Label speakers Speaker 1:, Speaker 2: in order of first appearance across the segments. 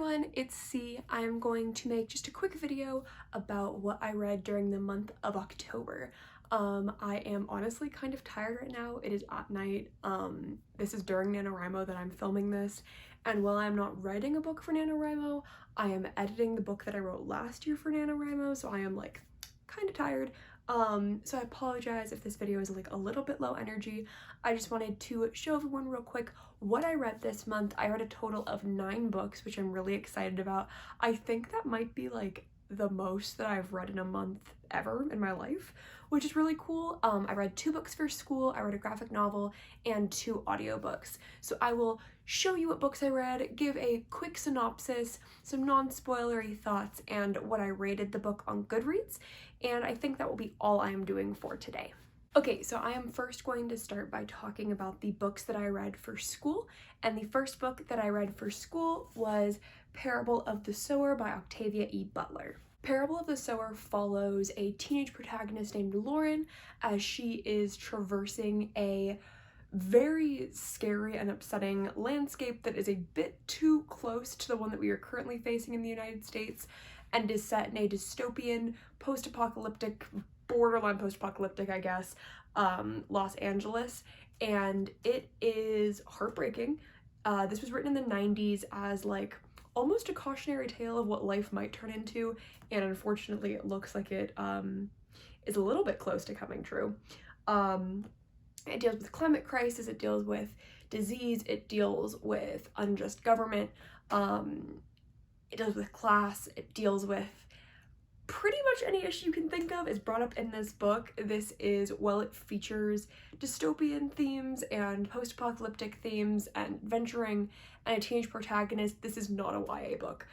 Speaker 1: everyone, it's C. I am going to make just a quick video about what I read during the month of October. I am honestly kind of tired right now. It is at night. This is during NaNoWriMo that I'm filming this, and while I'm not writing a book for NaNoWriMo, I am editing the book that I wrote last year for NaNoWriMo, so I am like kind of tired. So I apologize if this video is like a little bit low energy. I just wanted to show everyone real quick what I read this month. I read a total of 9 books, which I'm really excited about. I think that might be like the most that I've read in a month ever in my life, which is really cool. I read 2 books for school, I read a graphic novel, and 2 audiobooks. So I will show you what books I read, give a quick synopsis, some non-spoilery thoughts, and what I rated the book on Goodreads, and I think that will be all I am doing for today. Okay, so I am first going to start by talking about the books that I read for school, and the first book that I read for school was Parable of the Sower by Octavia E. Butler. Parable of the Sower follows a teenage protagonist named Lauren as she is traversing a very scary and upsetting landscape that is a bit too close to the one that we are currently facing in the United States and is set in a dystopian, post-apocalyptic, borderline post-apocalyptic, I guess, Los Angeles, and it is heartbreaking. This was written in the 90s as like almost a cautionary tale of what life might turn into, and unfortunately it looks like it is a little bit close to coming true. It deals with climate crisis, it deals with disease, it deals with unjust government, it deals with class, it deals with pretty much any issue you can think of is brought up in this book. This is, well, it features dystopian themes and post-apocalyptic themes and adventuring and a teenage protagonist. This is not a YA book.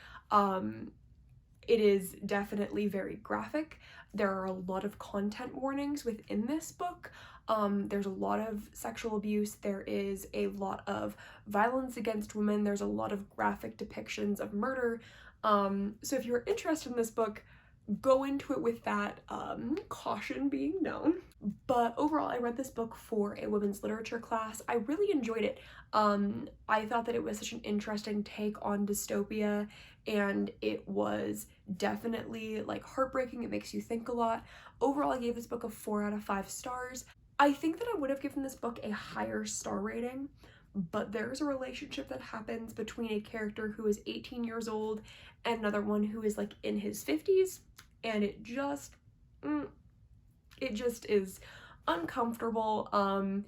Speaker 1: It is definitely very graphic. There are a lot of content warnings within this book. There's a lot of sexual abuse, there is a lot of violence against women, there's a lot of graphic depictions of murder. So if you're interested in this book, go into it with that caution being known. But overall, I read this book for a women's literature class. I really enjoyed it. I thought that it was such an interesting take on dystopia, and it was definitely like heartbreaking. It makes you think a lot. Overall, I gave this book a 4 out of 5 stars. I think that I would have given this book a higher star rating, but there's a relationship that happens between a character who is 18 years old and another one who is like in his 50s, and it just is uncomfortable.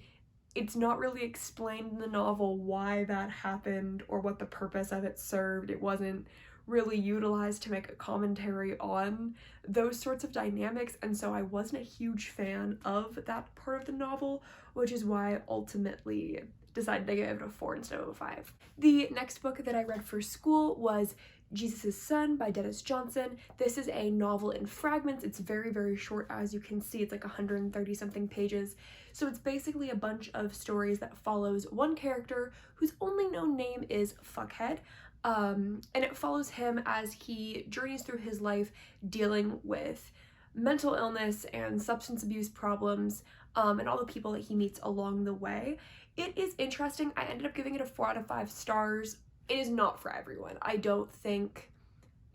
Speaker 1: It's not really explained in the novel why that happened or what the purpose of it served. It wasn't really utilized to make a commentary on those sorts of dynamics, and so I wasn't a huge fan of that part of the novel, which is why I ultimately decided to give it a 4 instead of a 5. The next book that I read for school was Jesus' Son by Dennis Johnson. This is a novel in fragments. It's very, very short, as you can see. It's like 130 something pages. So it's basically a bunch of stories that follows one character whose only known name is Fuckhead. And it follows him as he journeys through his life dealing with mental illness and substance abuse problems, and all the people that he meets along the way. It is interesting. I ended up giving it a 4 out of 5 stars. It is not for everyone. I don't think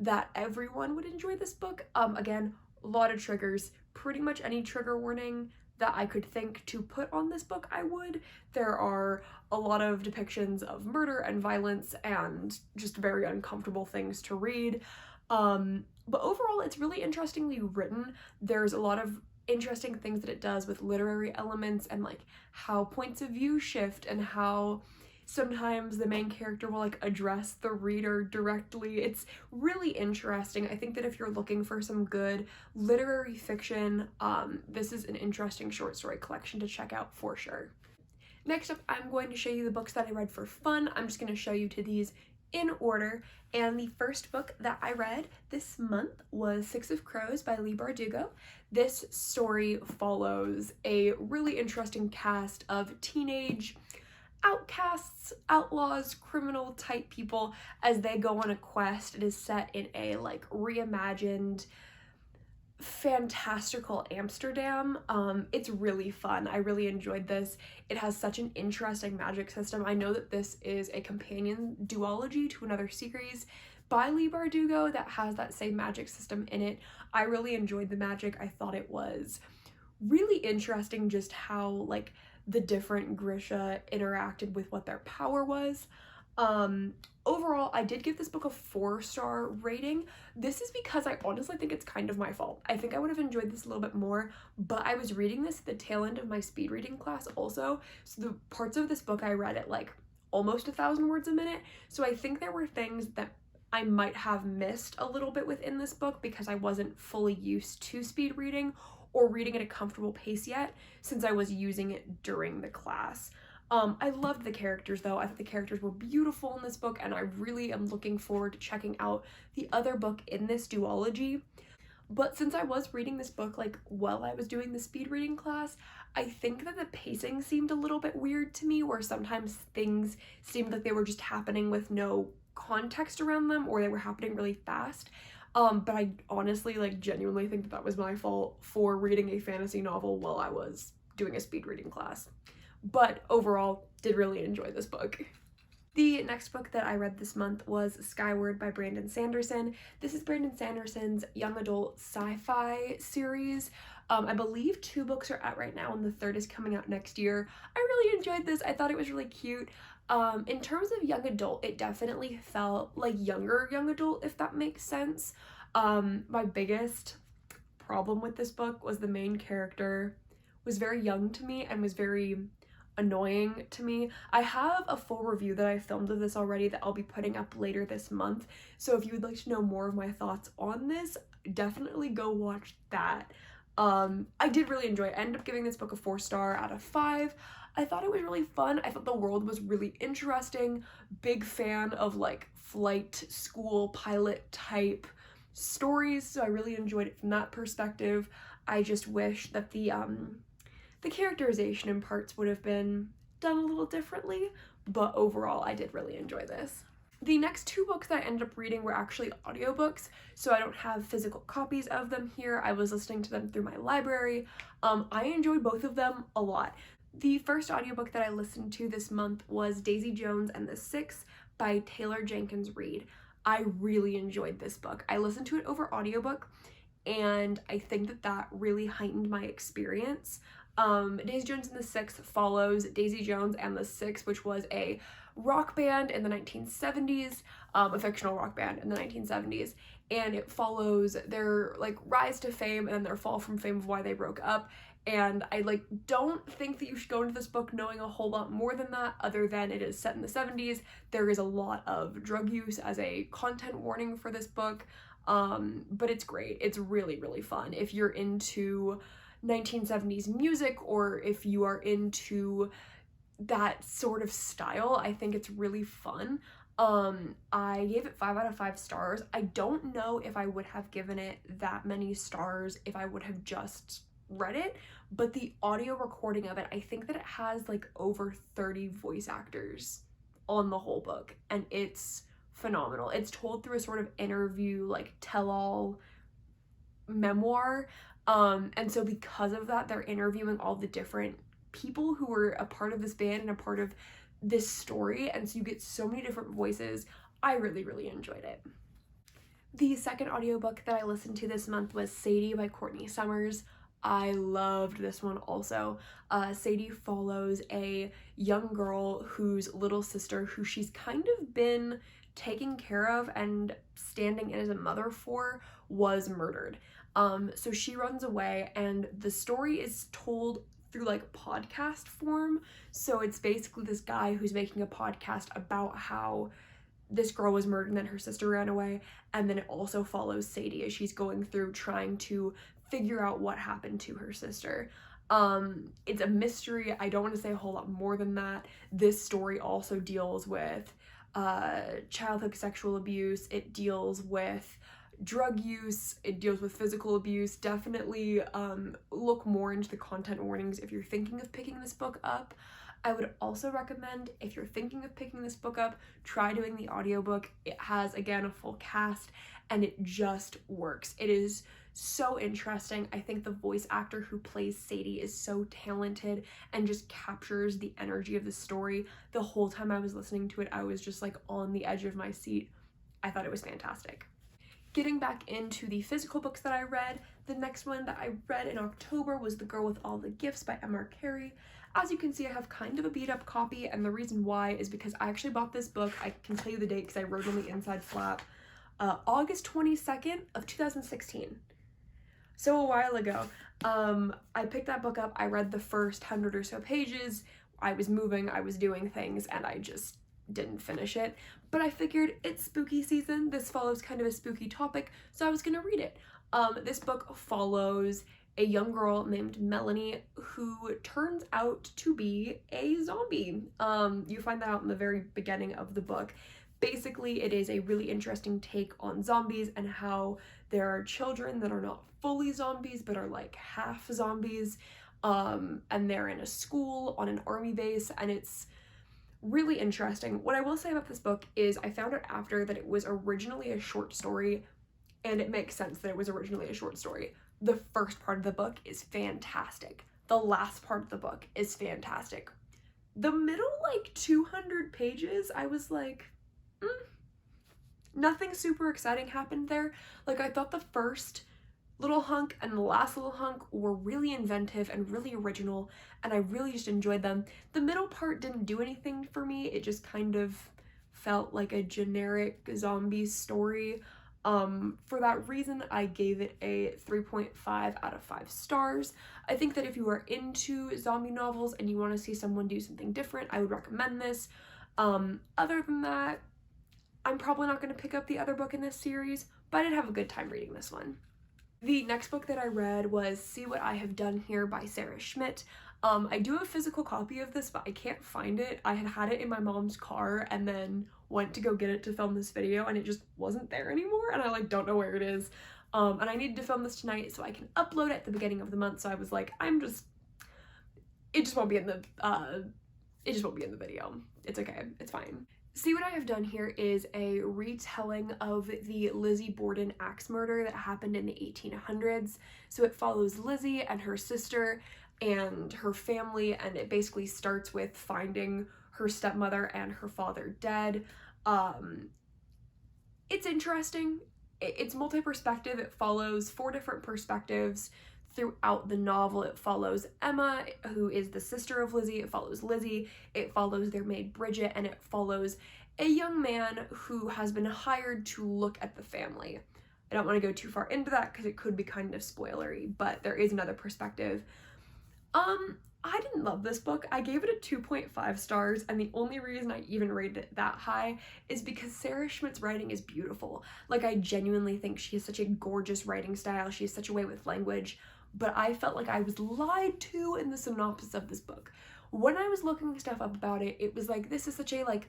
Speaker 1: that everyone would enjoy this book. Again, a lot of triggers. Pretty much any trigger warning that I could think to put on this book, I would. There are a lot of depictions of murder and violence and just very uncomfortable things to read. But overall, it's really interestingly written. There's a lot of interesting things that it does with literary elements and like how points of view shift and how sometimes the main character will like address the reader directly. It's really interesting. I think that if you're looking for some good literary fiction, this is an interesting short story collection to check out for sure. Next up, I'm going to show you the books that I read for fun. I'm just going to show you to these in order, and the first book that I read this month was 6 of Crows by Leigh Bardugo. This story follows a really interesting cast of teenage outcasts, outlaws, criminal type people as they go on a quest. It is set in a like reimagined fantastical Amsterdam. It's really fun. I really enjoyed this. It has such an interesting magic system. I know that this is a companion duology to another series, by Leigh Bardugo that has that same magic system in it. I really enjoyed the magic. I thought it was really interesting just how like the different Grisha interacted with what their power was. Overall, I did give this book a 4-star rating. This is because I honestly think it's kind of my fault. I think I would have enjoyed this a little bit more, but I was reading this at the tail end of my speed reading class also, so the parts of this book I read at like almost 1,000 words a minute, so I think there were things that I might have missed a little bit within this book because I wasn't fully used to speed reading or reading at a comfortable pace yet, since I was using it during the class. I loved the characters though. I thought the characters were beautiful in this book, and I really am looking forward to checking out the other book in this duology. But since I was reading this book like while I was doing the speed reading class, I think that the pacing seemed a little bit weird to me, where sometimes things seemed like they were just happening with no context around them, or they were happening really fast. But I honestly like genuinely think that that was my fault for reading a fantasy novel while I was doing a speed reading class. But overall, did really enjoy this book. The next book that I read this month was Skyward by Brandon Sanderson. This is Brandon Sanderson's young adult sci-fi series. I believe 2 books are out right now and the 3rd is coming out next year. I really enjoyed this. I thought it was really cute. In terms of young adult, it definitely felt like younger young adult, if that makes sense. My biggest problem with this book was the main character was very young to me and was very annoying to me. I have a full review that I filmed of this already that I'll be putting up later this month, so if you would like to know more of my thoughts on this, definitely go watch that. I did really enjoy it. I ended up giving this book a 4-star out of 5. I thought it was really fun. I thought the world was really interesting. Big fan of like flight school pilot type stories, so I really enjoyed it from that perspective. I just wish that the characterization in parts would have been done a little differently, but overall I did really enjoy this. The next 2 books that I ended up reading were actually audiobooks, so I don't have physical copies of them here. I was listening to them through my library. I enjoyed both of them a lot. The first audiobook that I listened to this month was Daisy Jones and the Six by Taylor Jenkins Reid. I really enjoyed this book. I listened to it over audiobook, and I think that that really heightened my experience. Daisy Jones and the Six follows Daisy Jones and the Six, which was a rock band in the 1970s, a fictional rock band in the 1970s, and it follows their like rise to fame and then their fall from fame of why they broke up. And I like don't think that you should go into this book knowing a whole lot more than that, other than it is set in the 70s. There is a lot of drug use as a content warning for this book, but it's great. It's really, really fun. If you're into 1970s music, or if you are into that sort of style, I think it's really fun. I gave it 5 out of 5 stars. I don't know if I would have given it that many stars if I would have just read it, but the audio recording of it, I think that it has like over 30 voice actors on the whole book, and it's phenomenal. It's told through a sort of interview, like tell-all memoir, and so because of that, they're interviewing all the different people who were a part of this band and a part of this story, and so you get so many different voices. I really, really enjoyed it. The second audiobook that I listened to this month was Sadie by Courtney Summers. I loved this one also. Sadie follows a young girl whose little sister, who she's kind of been taking care of and standing in as a mother for, was murdered. So she runs away, and the story is told through like podcast form. So it's basically this guy who's making a podcast about how this girl was murdered and then her sister ran away, and then it also follows Sadie as she's going through trying to figure out what happened to her sister. It's a mystery. I don't want to say a whole lot more than that. This story also deals with childhood sexual abuse. It deals with drug use. It deals with physical abuse. Definitely look more into the content warnings if you're thinking of picking this book up. I would also recommend, if you're thinking of picking this book up, try doing the audiobook. It has, again, a full cast, and it just works. It is so interesting. I think the voice actor who plays Sadie is so talented and just captures the energy of the story. The whole time I was listening to it, I was just like on the edge of my seat, I thought it was fantastic. Getting back into the physical books that I read, the next one that I read in October was The Girl with All the Gifts by M.R. Carey. As you can see, I have kind of a beat up copy, and the reason why is because I actually bought this book, I can tell you the date because I wrote on the inside flap, August 22nd of 2016. So a while ago. I picked that book up, I read the first 100 or so pages, I was moving, I was doing things, and I just didn't finish it. But I figured it's spooky season, this follows kind of a spooky topic, so I was gonna read it. This book follows a young girl named Melanie who turns out to be a zombie. You find that out in the very beginning of the book. Basically, it is a really interesting take on zombies and how there are children that are not fully zombies but are like half zombies, and they're in a school on an army base, and it's really interesting. What I will say about this book is I found out after that it was originally a short story, and it makes sense that it was originally a short story. The first part of the book is fantastic. The last part of the book is fantastic. The middle, like 200 pages, I was like, nothing super exciting happened there. Like, I thought the first little hunk and the last little hunk were really inventive and really original, and I really just enjoyed them. The middle part didn't do anything for me. It just kind of felt like a generic zombie story. For that reason, I gave it a 3.5 out of 5 stars. I think that if you are into zombie novels and you want to see someone do something different, I would recommend this. Other than that, I'm probably not going to pick up the other book in this series, but I did have a good time reading this one. The next book that I read was See What I Have Done Here by Sarah Schmidt. I do have a physical copy of this, but I can't find it. I had it in my mom's car and then went to go get it to film this video, and it just wasn't there anymore, and I like don't know where it is. And I needed to film this tonight so I can upload it at the beginning of the month, so I was like, it just won't be in the video. It's okay, it's fine. See What I Have Done Here is a retelling of the Lizzie Borden axe murder that happened in the 1800s. So it follows Lizzie and her sister and her family, and it basically starts with finding her stepmother and her father dead. It's interesting. It's multi-perspective. It follows 4 different perspectives throughout the novel. It follows Emma, who is the sister of Lizzie. It follows Lizzie. It follows their maid Bridget, and it follows a young man who has been hired to look at the family. I don't want to go too far into that because it could be kind of spoilery, but there is another perspective. I didn't love this book. I gave it a 2.5 stars, and the only reason I even rated it that high is because Sarah Schmidt's writing is beautiful. Like, I genuinely think she has such a gorgeous writing style. She has such a way with language, but I felt like I was lied to in the synopsis of this book. When I was looking stuff up about it, it was like, this is such a like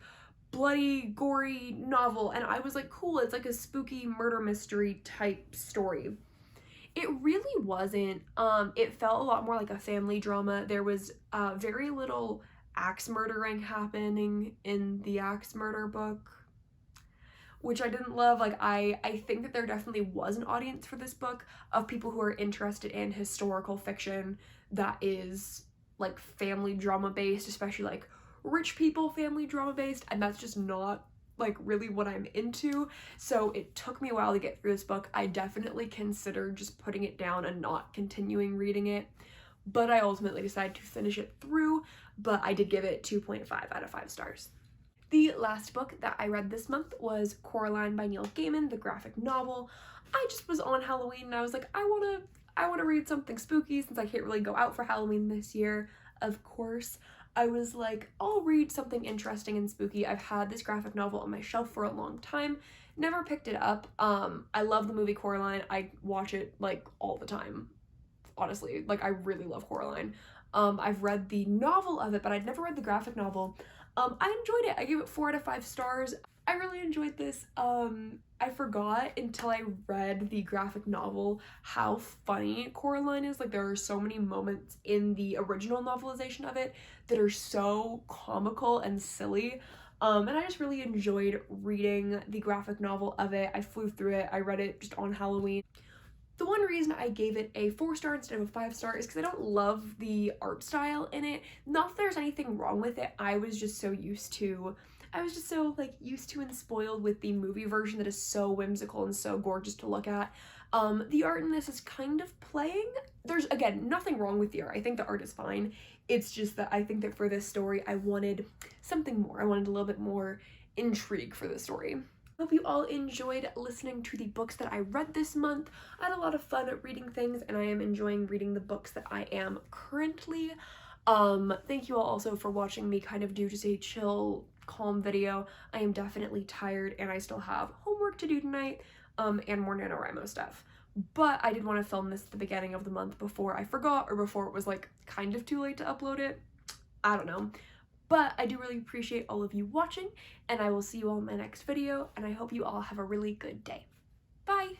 Speaker 1: bloody, gory novel, and I was like, cool, it's like a spooky murder mystery type story. It really wasn't. It felt a lot more like a family drama. There was very little axe murdering happening in the axe murder book, which I didn't love. Like, I think that there definitely was an audience for this book of people who are interested in historical fiction that is like family drama based, especially like rich people family drama based, and that's just not like really what I'm into. So it took me a while to get through this book. I definitely considered just putting it down and not continuing reading it, but I ultimately decided to finish it through. But I did give it 2.5 out of 5 stars. The last book that I read this month was Coraline by Neil Gaiman, the graphic novel. I just was on Halloween and I was like, I want to read something spooky since I can't really go out for Halloween this year, of course. I was like, I'll read something interesting and spooky. I've had this graphic novel on my shelf for a long time, never picked it up. I love the movie Coraline. I watch it like all the time, honestly. Like, I really love Coraline. I've read the novel of it, but I'd never read the graphic novel. I enjoyed it. I gave it 4 out of 5 stars. I really enjoyed this. I forgot until I read the graphic novel how funny Coraline is. Like, there are so many moments in the original novelization of it that are so comical and silly. And I just really enjoyed reading the graphic novel of it. I flew through it. I read it just on Halloween. The one reason I gave it a 4-star instead of a 5-star is because I don't love the art style in it. Not that there's anything wrong with it. I was just so used to I was just so like used to and spoiled with the movie version that is so whimsical and so gorgeous to look at. The art in this is kind of playing. There's, again, nothing wrong with the art. I think the art is fine. It's just that I think that for this story, I wanted something more. I wanted a little bit more intrigue for the story. Hope you all enjoyed listening to the books that I read this month. I had a lot of fun reading things, and I am enjoying reading the books that I am currently. Thank you all also for watching me kind of do just a chill, calm video. I am definitely tired, and I still have homework to do tonight, and more NaNoWriMo stuff. But I did want to film this at the beginning of the month before I forgot, or before it was like kind of too late to upload it. I don't know. But I do really appreciate all of you watching, and I will see you all in my next video, and I hope you all have a really good day. Bye!